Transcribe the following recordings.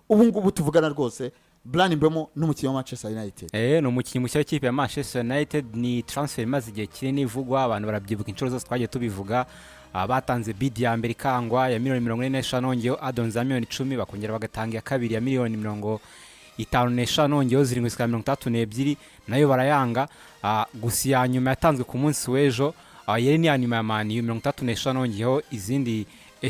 ubu ngubu tuvugana rwose Bryan Mbeumo n'umukinnyi wa Manchester United. Ni umukinnyi mushya w'ikipe ya Manchester United, ni transfer imaze igihe kinini ivugwa, abantu barabyibuka inshuro zose twagiye tubivuga. Batanze bid ya mbere ikangwa ya miliyoni 45 nongeyeho add-ons za miliyoni 10, bakongera bagatanga ya kabiri ya miliyoni 55 nongeyeho 732 nayo barayanga. Gusa ya nyuma yatanzwe ku munsi w'ejo yari ni ya nyuma ya Man U 35 nongeyeho izindi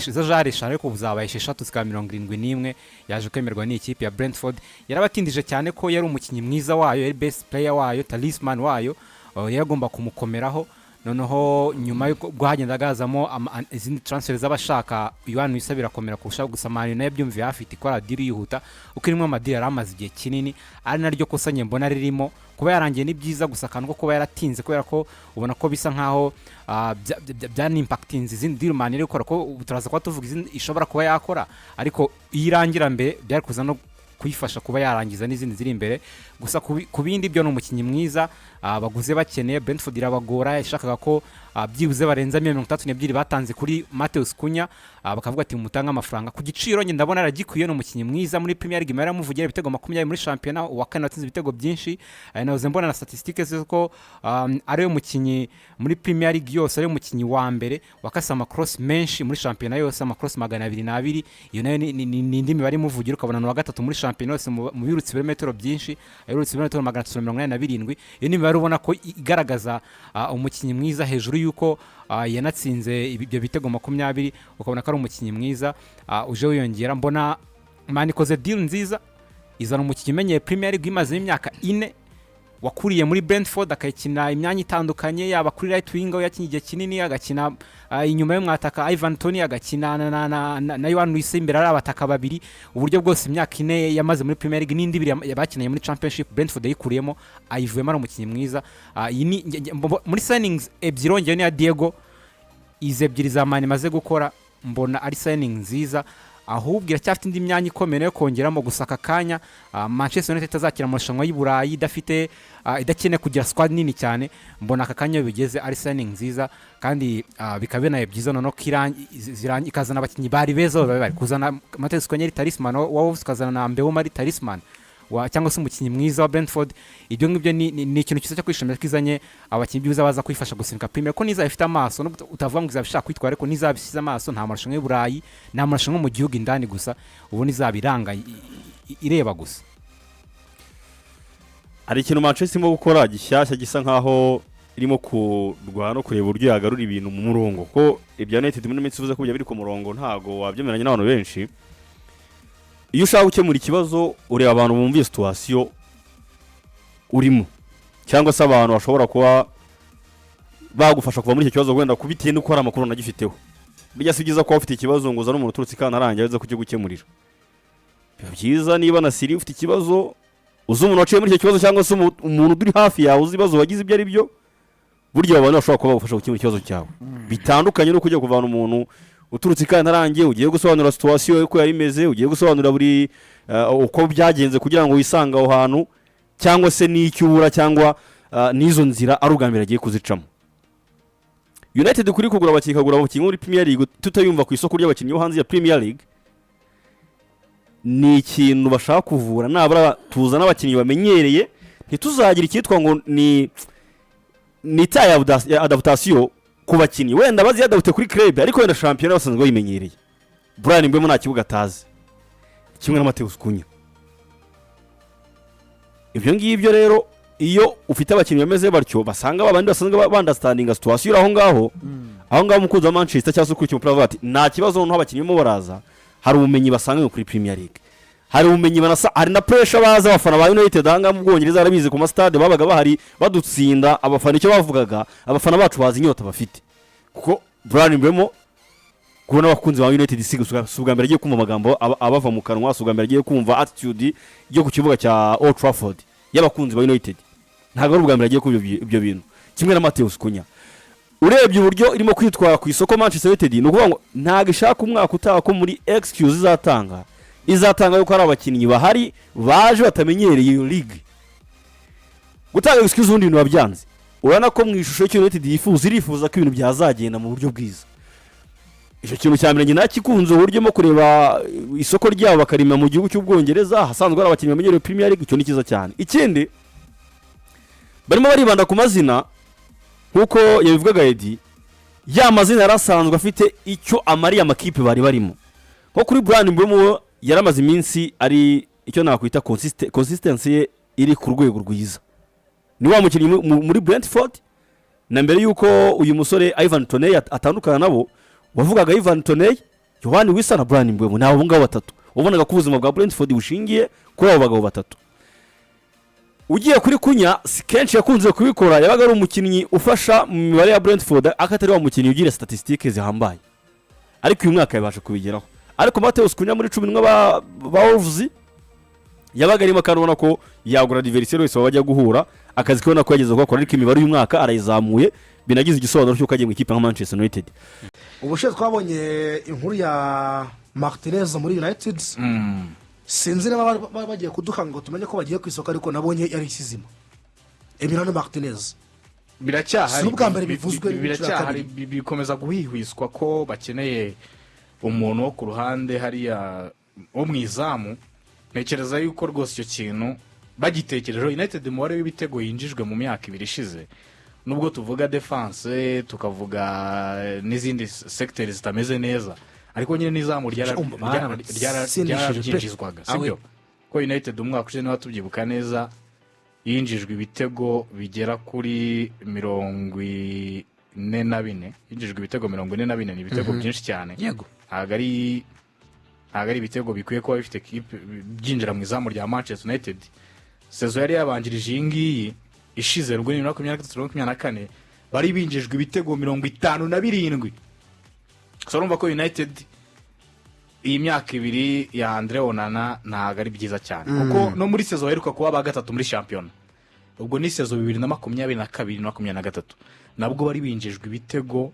zajare share ko buzabaye 671 yaje kwemerwa n'ikipe ya Brentford. Yarabatindije cyane ko yari umukinnyi mwiza wayo, yari best player wayo, talisman wayo, yagomba kumukomeraho. Noneho nyuma yuko bwagendaga hazamo izindi transfer z'abashaka Yohani Wissa birakomera kurusha, gusa Man U nayo byumviye afite ikora deal yihuta uko irimo amadiri aramaze igihe kinini, ari naryo kosa nye mbona ririmo. Kuba yarangiye ni byiza, gusa kandi ko kuba yaratinze kubera ko ubona ko bisa nkaho bya impactinze izindi deal Man U ikora, ko turaza kuba tuvuga izindi ishobora kuba yakora, ariko irangira mbere byari kuza no kuyifasha kuba yarangiza n'izindi ziri imbere. Gusa ku bindi byo n'umukinnyi mwiza, baguze bakeneye. Brentford irabagora, yashakaga ko byibuze barenza 32 batanze kuri Matheus Cunha, bakavuga ati mutanga amafaranga ku giciro nge ndabona aragikwiye. n'umukinnyi mwiza muri Premier League, yaramuvugira ibitego 20 muri championnat, uwa kane watsinze ibitego byinshi. Nahoze mbona na statistiques z'uko ari umukinnyi muri Premier League yose, ari umukinnyi wa mbere wakasa amacross menshi muri championnat yose, amacross 202. iyo nayo ni indi mibare imuvugira, ukabona wa gatatu muri championnat yose mu birutsi ibirometero byinshi, ayirutsi ibirometero 387. iyo ni mibare ubona ko igaragaza umukinnyi mwiza, hejuru yuko yanatsinze ibyo bitego 20, ukabona ko ari umukinnyi mwiza uje wiyongera. Mbona Man ikoze deal nziza, izana umukinnyi umenyeye Premier League imaze imyaka 4, wakuriye muri Brentford, akayikina imyanya itandukanye, yaba kuri right wing aho yakinye igihe kinini, agakina inyuma y'umwataka Ivan Toney, agakina na Yohani Wissa imbere ari abataka babiri. uburyo bwose imyaka 4 yamaze muri Premier League n'indi biri yabakinanye muri Championship, Brentford yikuriyemo, ayivuyemo ari umukinnyi mwiza. Muri signings ebyiri ongeyeho ni ya Diego, ize ebyiri za Man maze gukora, mbona ari signing nziza, ahubwo iracyafite indi myanya ikomeye yo kongeramo. Gusa aka kanya Manchester United azakira amarushanwa y'u Burayi idakene kugira squad nini cyane, mbona aka kanya bigeze ari signing nziza, kandi bikabe naye byiza no ikazana abakinnyi bari beza, bari kuzana Matheus Cunha ari talisman wa Wolves, kazana na Mbeumo ari talisman cyangwa se umukinnyi mwiza wa Brentford. Ibyo ngibyo ni ikintu cyiza cyo kwishimira kizanye abakinnyi biza baza kwifasha gusimika Premier, ko niza ifite amaso, no utavuga ngo izabishaka kwitwara, ariko nizabisize amaso. nta marushanwa y'u Burayi, nta marushanwa mu gihugu indani gusa, ubu nizabiranga ireba gusa. Hari ikintu Manchester irimo gukora gishyashya gisa nkaho irimo kurwana no kureba uburyo yagarura ibintu mu murongo, ko ibya United muri minsi uvuze ko biri ku murongo ntago wabyemeranya n'abantu benshi. Iyo ushaka gukemura ikibazo ureba abantu bumviye situation urimo, cyangwa se abantu bashobora kuba bagufasha kuva muri icyo kibazo, wenda kubitiye no gukora amakuru nagifiteho. Bijya si byiza ko ufite ikibazo ngo uzane umuntu uturutse kandi arangiye aza kujya gukemurira. Biba byiza niba na Siri ufite ikibazo, uzi umuntu waciye muri icyo kibazo, cyangwa se umuntu uri hafi yawe uzi ibibazo wagize ibyo ari byo, burya abantu bashobora kuba bagufasha gukemura ikibazo cyawe. Bitandukanye no kujya kuvana umuntu uturutse kandi arangiye, ugiye gusobanura situation uko yari imeze, ugiye gusobanura buri uko byagenze kugira ngo wisanga aho hantu, cyangwa se n'icyubura, cyangwa n'izo nzira ari ubwambere agiye kuzicamo. United kuri kugura abakinnyi muri Premier League tutayumva ku isoko ry'abakinnyi bo hanze ya Premier League, ni ikintu bashaka kuvura. Nabara tuzana abakinnyi bamenyereye, ntituzagira icyitwa ngo ni taye adaptation ku bakinnyi, wenda bazi yadabute kuri club, ariko wenda champion basanzwe bayimenyereye. Bryan Mbeumo nta kibuga atazi, kimwe na Matheus Cunha. Ibyo ngibyo rero, iyo ufite abakinnyi bameze batyo, basanga babandi basanzwe understanding situation aho ngaho mukunzi wa Manchester cyangwa se kuri kimwe private, nta kibazo no abakinnyi mo baraza, hari ubumenyi basanga kuri Premier League, hari ubumenyi hari na pressure baza abafana ba United hanga mu Bwongereza arabizi ku ma stade babaga bahari badutsinda, abafana icyo bavugaga, abafana bacu bazi inyota bafite, kuko Bryan Mbeumo kubona abakunzi ba United subwa mbere agiye kumva amagambo abava mu kanwa, subwa mbere agiye kumva attitude yo ku kibuga cya Old Trafford y'abakunzi ba United, ntabwo ari ubwa mbere agiye kumva ibyo bintu. Kimwe na Matheus Cunha, urebye uburyo irimo kwitwara ku isoko Manchester United, no kuvuga ngo ntabwo ishaka umwaka utaha ko muri excuse izatanga yuko ari abakinnyi bahari baje batamenyereye iyo league. Gutanga excuse ubundi bintu babyanze, urana ko mu ishusho y'United irifuza ko ibintu byazagenda mu buryo bwiza. icyo kintu cya mbere njye nakikunze uburyo mo kureba isoko ryabo bakarima mu gihugu cy'ubwongereza hasanzwe hari abakinnyi bamenyereye Premier League, icyo ni cyiza cyane. Ikindi barimo baribanda ku mazina nk'uko yabivugaga Eddie, ya mazina yarasanzwe afite icyo amariye amakipe bari barimo. Nko kuri Bryan Mbeumo yaramaze iminsi ari icyo nakwita consistency ye iri ku rwego rwiza, ni wa mukinnyi muri Brentford, na mbere yuko uyu musore Ivan Toney atandukana nabo wavugaga Ivan Toney, Yohani Wissa na Bryan Mbeumo, ni abo ngabo batatu ubonaga ko ubuzima bwa Brentford bushingiye kuri abo bagabo batatu. Ugiye kuri Kunya si kenshi yakunze kubikora, yabaga ari umukinnyi ufasha mu mibare ya Brentford akatari wa mukinnyi ugira statistiques zihambaye, ariko uyu mwaka yabasha kubigeraho. Ariko Mateus Kunya muri 11 ba Wolves yabaga arimo kandi ubona ko yagura adversaire wese bajya guhura, akazi kibona ko yageze gukora, ariko imibare y'uyu mwaka arayizamuye, binagize igisobanuro cy'uko agiye mu ikipe nka Manchester United. Ubushize twabonye inkuru ya Martinez muri United, sinzi niba bagiye kudukanga ngo tumenye ko bagiye ku isoko, ariko nabonye yari isizima Emiliano Martinez. Biracyahari, n'ubwa mbere bivuzwe, biracyahari, bikomeza guhihwiswa ko bakeneye umuntu wo ku ruhande hariya wo mu izamu. Ntekereza yuko rwose icyo kintu bagitekereje. United umubare w'ibitego yinjijwe mu myaka 2 ishize, nubwo tuvuga defense tukavuga n'izindi sectors zitameze neza, ariko nyine n'izamu ryarabyinjizwaga, sibyo? Ko United umwaka ushize niba tubyibuka neza yinjijwe ibitego bigera kuri 44, yinjijwe ibitego 44, ni ibitego byinshi cyane. Yego, ntabwo ari ibitego bikwiye kuba bifite kipe byinjira mu izamu rya Manchester United. Sezo yari yabanjirije iyi ngiyi ishize rwo 2023-2024 bari binjijwe ibitego 57. So urumva ko United iyi myaka 2 ya Andre Onana ntabwo ari byiza cyane, kuko no muri sezo yaheruka kuba ba gatatu muri champion, ubwo ni sezo 2022-2023 nabwo bari binjijwe ibitego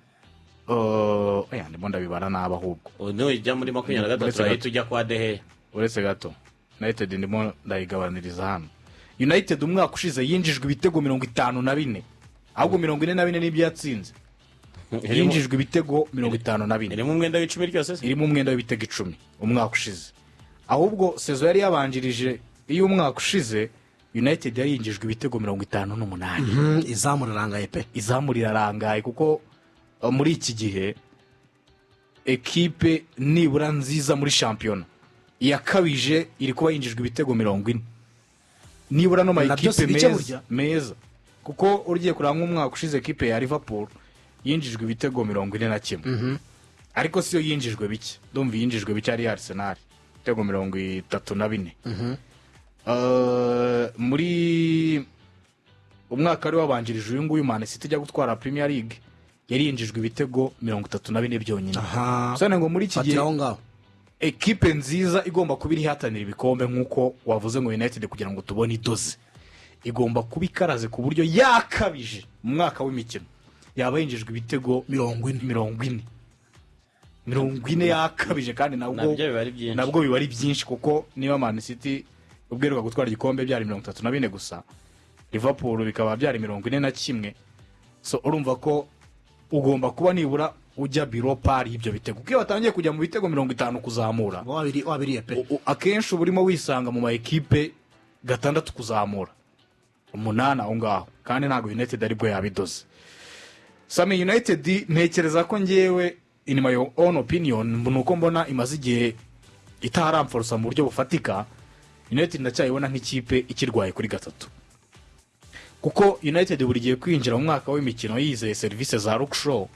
ndimo ndabibara naba ahubwo no ijya muri 23 ahita ujya kwa Dehe. Uretse gato United ndimo ndayigabaniriza hano. United umwaka ushize yinjijwe ibitego 54, ahubwo 44 nibyo yatsinze. Yinjijwe ibitego 54, irimo umwenda w'10 ryose se, irimo umwenda w'ibitego 10 umwaka ushize. Ahubwo sezo yari yabanjirije iyo umwaka ushize United yari yinjijwe ibitego 58. izamu rirangaye pe, izamu rirarangaye, kuko muri iki gihe ekipe nibura nziza muri shampiyona yakabije iri kuba yinjijwe ibitego 40 nibura, no ma ekipe meza, kuko ugiye kuranga umwaka ushize ekipe ya Liverpool yinjijwe ibitego 41, ariko siyo yinjijwe bike, ndumva yinjijwe bike ari Arsenal ibitego 34. Muri umwaka ari wabanjirije uyu nguyu Man City ijya gutwara Premier League yari yinjijwe ibitego 34 byonyine. Sone ngo muri iki gihe ekipe nziza igomba kuba irihatanira ibikombe nk'uko wavuze ngo United, kugira ngo tubone idoze igomba kuba ikaraze ku buryo yakabije mu mwaka w'imikino yaba yinjijwe ibitego 40 yakabije, kandi nabwo biba ari byinshi, kuko niba Man City ubweruka gutwara igikombe byari 34 gusa, Liverpool bikaba byari 41. So urumva ko ugomba kuba nibura ujya biro pari ibyo bitego, kuko batangiye kujya mu bitego 50 kuzamura wabiriye pe, akenshi burimo wisanga mu ma ekipe 6 kuzamura 8 aho ngaho, kandi ntago United aribwo yabidoze. Sami United ntekereza ko ngewe in my own opinion nuko mbona imaze igihe itaramforsa mu buryo bufatika. United ndacyayibona nk'ikipe ikirwaye kuri 3, kuko United buri gihe kwinjira mu mwaka w'imikino yizeye service za Lukshaw,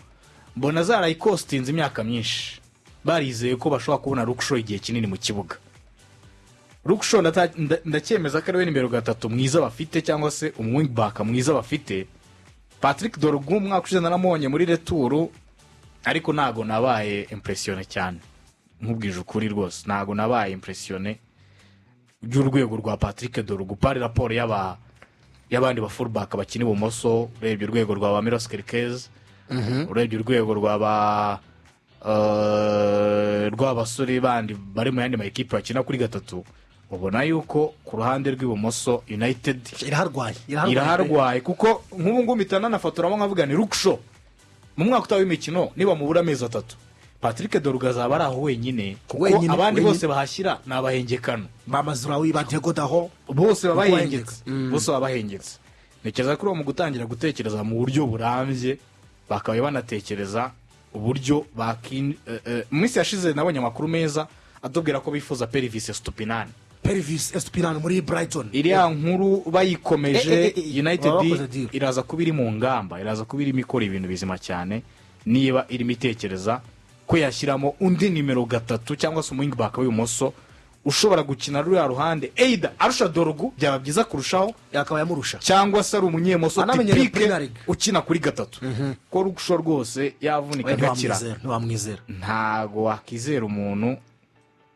mbona zarayikostinze imyaka myinshi, barizeye ko bashobora kubona Lukshaw igihe kinini mu kibuga. Lukshaw ndacyemeza ko ari we nimero 3 mwiza bafite, cyangwa se wing back mwiza bafite. Patrick Dorgu umwaka ushize naramubonye muri retour, ariko nago nabaye impressionné cyane, nkubwije ukuri rwose nago nabaye impressionné by'urwego rwa Patrick Dorgu pari raporo y'abandi ba fullback bakini bumoso. Urebye urwego rwa ba Milos Kerkez, urebye urwego rw'abasore bandi bari mu yandi ma ekipe bakina kuri 3, ubona yuko ku ruhande rw'ibumoso United iraharwaye, kuko nk'ubu ngubu mitana nafatoramo nkavuga ni Lukshaw mu mwaka utawe imikino niba mu bura mezi 3 Patrick Dorgu azaba ari aho wenyine kuko Wenyine, abandi wenyine. bose bahashyira ni abahengekano bamazurawi ba Diego Daho bose baba Uko bahengetse bose baba bahengetse ntekereza ko mu gutangira gutekereza mu buryo burambye bakaba banatekereza uburyo mu minsi yashize nabonye amakuru meza atubwira ko bifuza Pervis Stupinani Pervis Estupinan muri Brighton. iriya nkuru bayikomeje United baba bakoze deal. iraza kuba iri mu ngamba iraza kuba irimo ikora ibintu bizima cyane niba irimo itekereza ko yashyiramo undi nimero 3 cyangwa se umuwing back w'ibumoso ushobora gukina ruriya ruhande either arusha Dorgu byaba byiza kurushaho yakaba yamurusha cyangwa se ari umunyemoso Anamenyere tipike Premier League. ukina kuri 3 ko rugusho rwose yavunika agakira ntiwamwizera ntago wakizera umuntu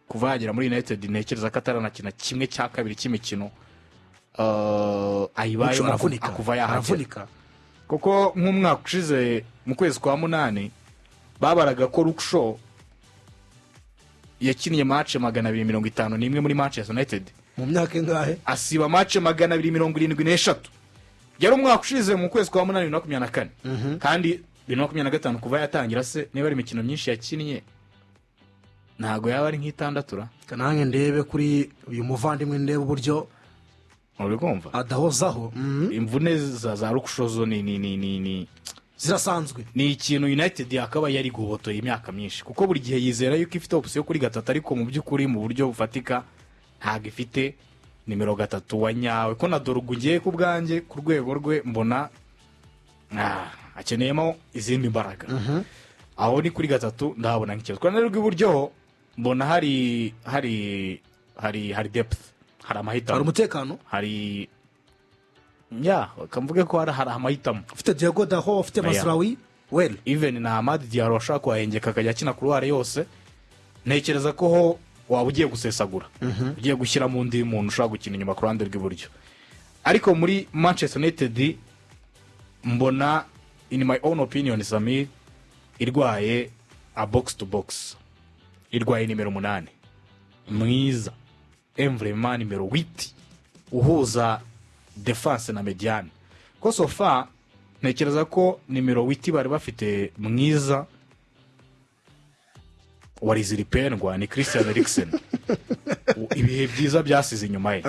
kuva yagera muri United ntekereza ko ataranakina kimwe cya kabiri cy'imikino ayibayemo aravunika akuva yahagera aravunika kuko nk'umwaka ushize mu kwezi kwa 8 babaraga ko Lukshaw yakiniye match 251 muri Manchester United mu myaka ingahe asiba match 273 yari umwaka ushize mu kwezi kwa 8 2024 kandi 2025 kuva yatangira se niba ari imikino myinshi yakinnye ntago yaba ari nk'itandatu kanange ndebe kuri uyu muvandimwe ndebe uburyo urumva adahozaho imvune za Lukshaw zo ni zirasanzwe ni ikintu United yakaba yari guhotoye imyaka myinshi kuko buri gihe yizera yuko ifite option kuri 3 ariko mu by'ukuri mu buryo bufatika ntago ifite nimero 3 wa nyawe ko na Dorgu ngiye ku bwanjye ku rwego rwe mbona akeneyemo izindi mbaraga aho ni kuri 3 ndahabona nk'ikibazo kwa narwo iburyo mbona hari depth hari amahitamo hari umutekano hari kamvuge ko hari amahitamo ufite Diego Daho ufite Masraoui well even na Amad Diallo ashaka kuhengeka akajya akina ku ruhare yose ntekereza ko ho waba ugiye gusesagura ugiye gushyira mu ndi muntu ushaka gukina inyuma ku ruhande rw'iburyo ariko muri Manchester United mbona in my own opinion Samir irwaye a box to box irwaye nimero 8 mwiza vraiment nimero 8 uhuza defense na mediane ko sofa ntekereza ko nimero 8 bari bafite mwiza wariziripendwa ni Christian Eriksen ibihe byiza byasize inyuma ye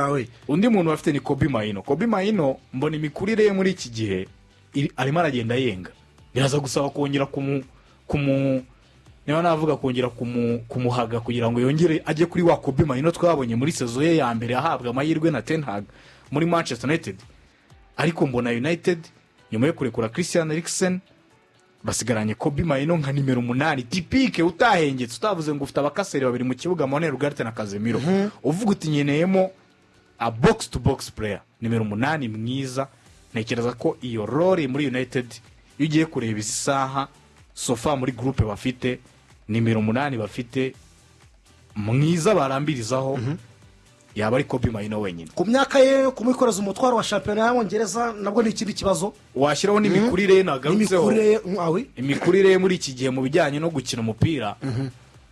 undi muntu bafite ni Kobe Maino mbona imikurire ye muri iki gihe arimo aragenda yenga biraza gusaba kongera niba navuga kongera kumuhaga kugira ngo yongere ajye kuri wa Kobe Maino twabonye muri sezo ye ya mbere ahabwa amahirwe na Ten Hag muri Manchester United ariko mbona United nyuma yo kurekura Christian Eriksen basigaranye Kobe Maino nka nimero 8 tipike utahengetse utavuze ngo ufite abakaseri babiri mu kibuga Mone Ugarte na Casemiro uvuga uti nyeneyemo a box to box player nimero 8 mwiza ntekereza ko iyo role muri United iyo ugiye kureba isaha sofa muri groupe bafite nimero 8 bafite mwiza barambirizaho yaba ari Kobe Maino wenyine ku myaka ye kumukoreza umutwaro wa shampiyona y'Abongereza nabwo ni ikindi kibazo washyiraho n'imikurire nagarutseho imikurire muri iki gihe mu bijyanye no gukina umupira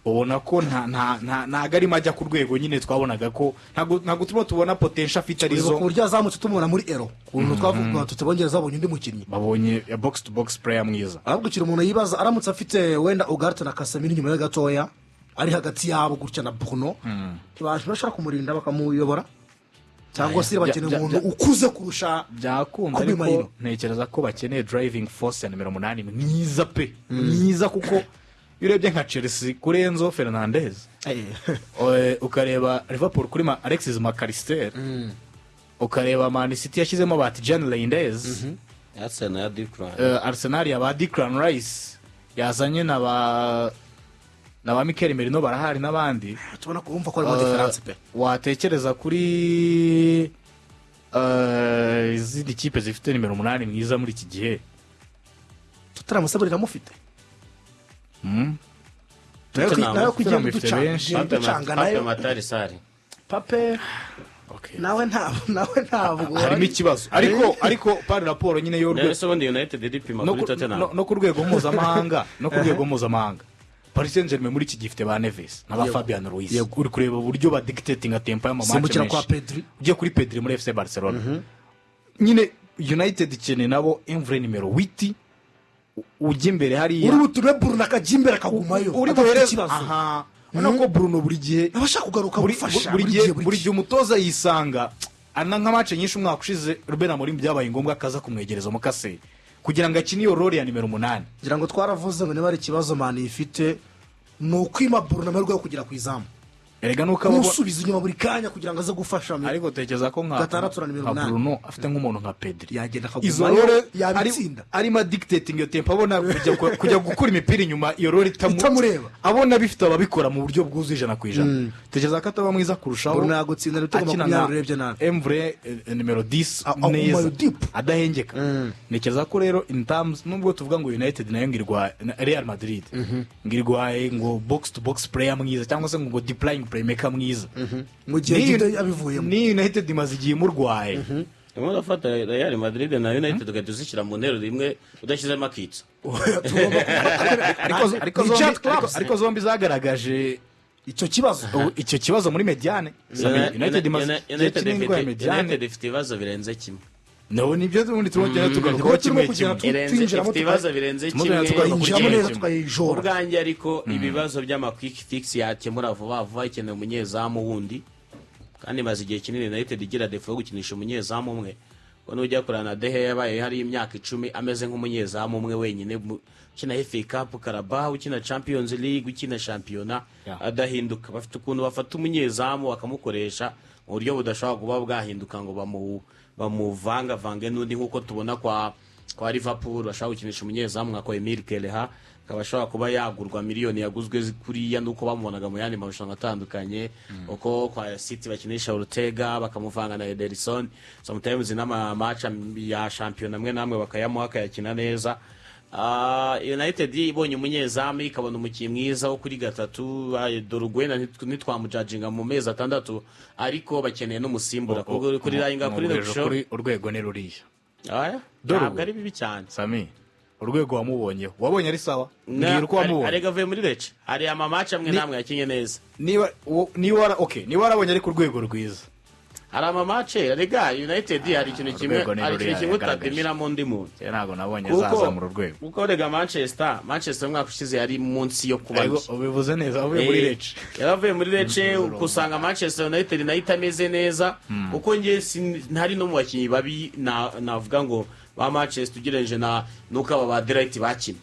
ubona ko ntago arimo ajya ku rwego nyine twabonaga ko ntago turimo tubona potential afite arizo ku buryo azamutse tumubona muri ero ukuntu twavuga tutibongereza babonye undi mukinnyi babonye ya box to box player mwiza ahubwo ikintu umuntu yibaza aramutse afite wenda Ugarte na Casemiro inyuma gatoya ari hagati yabo gutya na Bruno bashobora kumurinda bakamuyobora cyangwa se bakeneye umuntu ukuze kurusha byakunda ariko ntekereza ko bakeneye driving force ya nimero 8 mwiza pe mwiza kuko urebye nka Chelsea kuri Enzo Fernandez ukareba Liverpool kuri Alexis McAllister ukareba Man City yashyizemo bati Jan Reinders Arsenal ya ba Declan Rice yazanye na ba Mikel Merino barahari n'abandi tubona ko umva ko ari mo difference pe watekereza kuri izindi kipe zifite nimero 8 mwiza muri iki gihe tutaramusabirira mufite nayo kugira ngo ducanga nayo Matari Sari Pape nawe ntabwo harimo ikibazo ariko pari raporo nyine yo no ku rwego mpuzamahanga Paris Saint-Germain muri iki gifite ba Neves na ba Fabian Ruiz uri kureba uburyo ba dictating tempo y'amamatch menshi ugiye kuri Pedri muri FC Barcelona nyine United ikene nabo Envre nimero 8 ujya imbere hariya uri butume Bruno akajya imbere akagumayo uri adafite buhereze ikibazo aha urabona ko Bruno buri gihe abashaka kugaruka gufasha buri gihe umutoza yisanga ana nka match nyinshi umwaka ushize Ruben Amorim byabaye ngombwa akaza kumwegereza umukase kugira ngo akine iyo role ya nimero 8 ngira ngo twaravuze ngo niba ari ikibazo Man ifite ni ukwima Bruno amahirwe yo kugera ku izamu erega nuko umusubiza inyuma buri kanya kugira ngo aze gufasha ariko tekereza ko nka gatandatu na nimero 8 Bruno afite nk'umuntu nka Pedri yagenda izo akagumayo role yabitsinda arimo dictating iyo tempo abona kujya gukura imipira inyuma iyo role itamureba abona bifite ababikora mu buryo bwuzuye 100%. Tekereza ko ataba mwiza kurushaho Bruno yagutsinda ibitego 20 urebye nabi Emvre nimero 10 neza adahengeka ntekereza ko rero in terms nubwo tuvuga ngo United nayo ngirwa Real Madrid ngirwa ngo box to box player mwiza cyangwa se ngo deploying playmaker mwiza mu gihe gito yabivuyemo ni United imaze igihe murwaye urimo urafata Real Madrid na United ugahita uzishyira mu ntero rimwe udashyizemo akitso ariko zombi zagaragaje icyo kibazo muri mediane United ifite ibibazo birenze kimwe no nibyo tubundi turongera tugarukaho kimwe ifite ibibazo birenze kimwe ubwanjye ariko ibibazo by'amaquick fix yakemura vuba vuba ikeneye umunyezamu wundi kandi maze igihe kinini United igira defo yo gukinisha umunyezamu umwe ko nujya kurana Dehe yabaye hari imyaka 10 ameze nk'umunyezamu umwe wenyine ukina FA Cup Carabao ukina Champions League ukina Championa adahinduka bafite ukuntu bafata umunyezamu bakamukoresha mu buryo budashobora kuba bwahinduka ngo bamuvanga vange n'undi nk'uko tubona kwa Liverpool bashaka gukinisha umunyezamu nka Emile Keleha akabashobora kuba yagurwa miliyoni yaguzwe kuriya nuko bamubonaga mu yandi marushanwa atandukanye uko kwa City bakinisha Ortega bakamuvanga na Ederson sometimes n'amamatch ya champion amwe namwe bakayamuha akayakina neza. United ibonye umunyezamu ikabona umukinnyi mwiza wo kuri gatatu Dorugwena ntitwamujajinga mu mezi 6 ariko bakeneye n'umusimbura kuri rayinga kuri urwego ne ruriya ntabwo ari bibi cyane Sami urwego wamubonyeho wabonye ari sawa ngira uko wamubonye arega avuye muri Lecce hari amamatch amwe namwe yakinye neza niba warabonye ari ku rwego rwiza hari amamatch arega United hari ikintu kimwe utademiramo undi muntu ntabwo nabonye azazamura urwego kuko rega Manchester umwaka ushize yari munsi yo kuba ubivuze neza avuye muri Lecce yaravuye muri Lecce ukusanga Manchester United nayo itameze neza kuko nge ntari no mu bakinnyi babi navuga ngo ba Manchester ugereranije nuko aba ba Delight bakina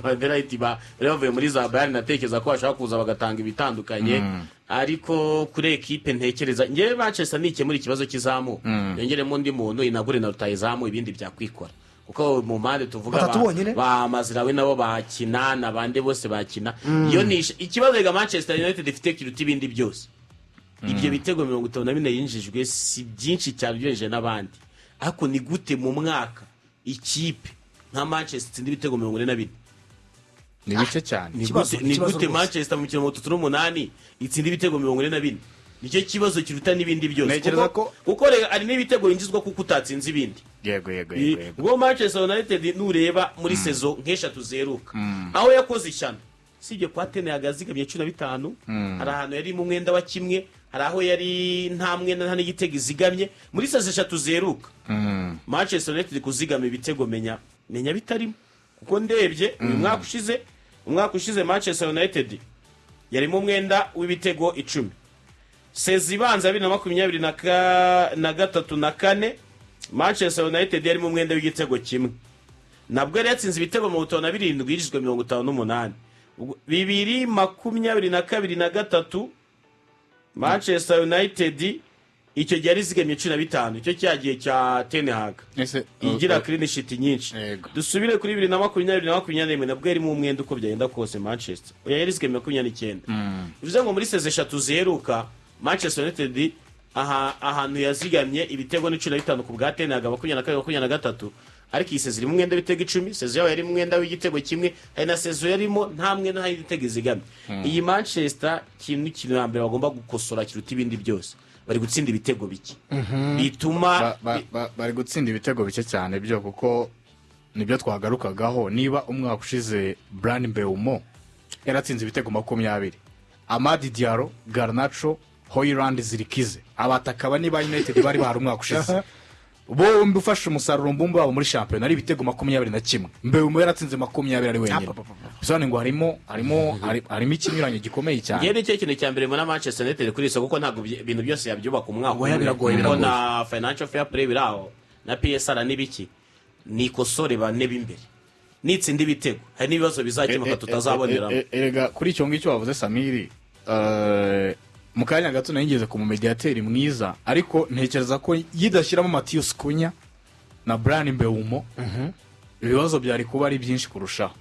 ba Delight bavuye muri za Bayern natekereza ko bashaka kuza bagatanga ibitandukanye ariko kuri equipe ntekereza ngewe Manchester nikemura ikibazo kizamu yongeremo undi muntu inagure na rutayizamu ibindi byakwikora kuko mu mpande tuvuga ba Mazirawe nabo bakina nabande bose bakina iyo ni ikibazo ga Manchester United ifite kiruta ibindi byose ibyo bitego 54 yinjijwe si byinshi cyane byeje nabandi ariko ni gute mu mwaka ikipe nka Manchester indi bitego 42 ni bice cyane ni gute Manchester mu 38 itsinda ibitego 42 nicyo kibazo kiruta n'ibindi byose kuko ari n'ibitego yinjizwa kuko utatsinze ibindi yego ubwo Manchester United nureba muri saison nk'eshatu zeruka aho yakoze ishyano sibyo Patene yagazigamye 15 hari ahantu yari mu mwenda wa kimwe hari aho yari nta mwenda nta n'igitego izigamye muri saison eshatu zeruka Manchester United kuzigama ibitego menya bitarimo kuko ndebye uyu umwaka ushize Manchester United yari mu mwenda w'ibitego 10 sezibanza 2023 na 4 Manchester United yari mu mwenda w'igitego kimwe nabwo yari yatsinze ibitego 57 yinjizwe 58 2022 na 3 Manchester United icyo gihe rizigamye 15 icyo cyagiye cya Ten Hag igira clean sheet nyinshi dusubire kuri 2020 nabwo yari mu mwenda uko byagenda kose Manchester yari rizigamye 29 bivuze ngo muri seze eshatu zeruka Manchester United ahantu yazigamye ibitego ni 15 ku bwa Ten Hag 22-23 ariko iseze iri mu mwenda w'ibitego 10 seze yawe yari mu mwenda w'igitego kimwe hari na seze yarimo nta mwenda nta igitego izigamye iyi Manchester kintu nambere bagomba gukosora kiruta ibindi byose bari gutsinda ibitego bike bituma bari gutsinda ibitego bike cyane byo kuko nibyo twagarukagaho niba umwaka ushize Bryan Mbeumo yaratsinze ibitego 20 Amadi Diallo Garnacho Hoyland Zirikize abataka bani ba United bari bahari umwaka ushize bombi ufashe umusaruro mbumbe wabo muri shampiyona ari ibitego 21 Mbeumo yaratsinze 20 ari wenyine bisobanuye ngo harimo ikinyuranyo gikomeye cyane ngiye nicyo kintu cya mbere muri Manchester United kuri isoko kuko ntabwo ibintu byose yabyubaka umwaka kuko na financial fair play biraho na PSR n'ibiki nikosore bane b'imbere nitsinda ibitego hari n'ibibazo bizakemuka tutazaboneramo erega kuri icyo ngicyo wavuze Samiri mu kanya gato nayigeze ku mediateur mwiza ariko ntekereza ko yidashyiramo Matheus Cunha na Bryan Mbeumo ibibazo byari kuba ari byinshi kurushaho